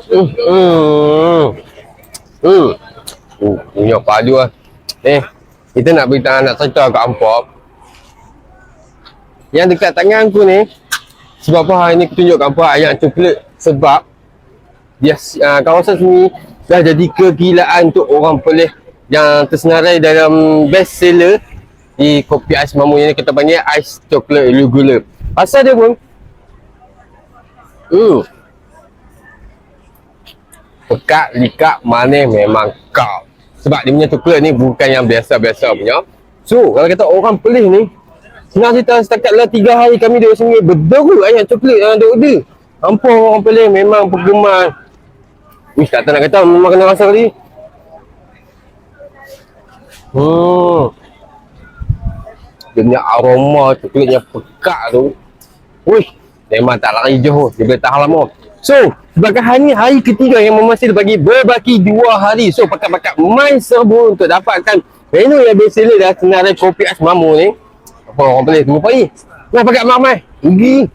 Hmm. Hmm. Punya padu lah. Kita nak beritahu, nak cerita kat hampa. Yang dekat tangan aku ni, sebab apa hari ni aku tunjuk kat hampa ayam coklat. Sebab dia kawasan sini dah jadi kegilaan untuk orang Perlis yang tersenarai dalam best seller di kopi ais mamu ni, kita panggil ais coklat gula. Pasal dia pun pekat, likat, manis memang kau. Sebab dia punya coklat ni bukan yang biasa-biasa punya. So, kalau kata orang Perlis ni, senang cerita, setakat lah 3 hari kami duduk sini, berdua ayam coklat yang duduk order. Hampa orang Perlis memang penggemar. Wish, tak tahu nak kata, memang kena rasa tadi. Dia punya aroma coklatnya pekat tu. Wish, memang tak lari jauh, dia boleh tahan lama. So, sebagai hari ni, hari ketiga yang masih bagi berbaki 2 hari. So, pakat-pakat main serbu untuk dapatkan menu yang bestseller dah senarai kopi ais mamu ni. Apa orang Perlis tunggu pagi. Nah, pakat ramai. Pergi.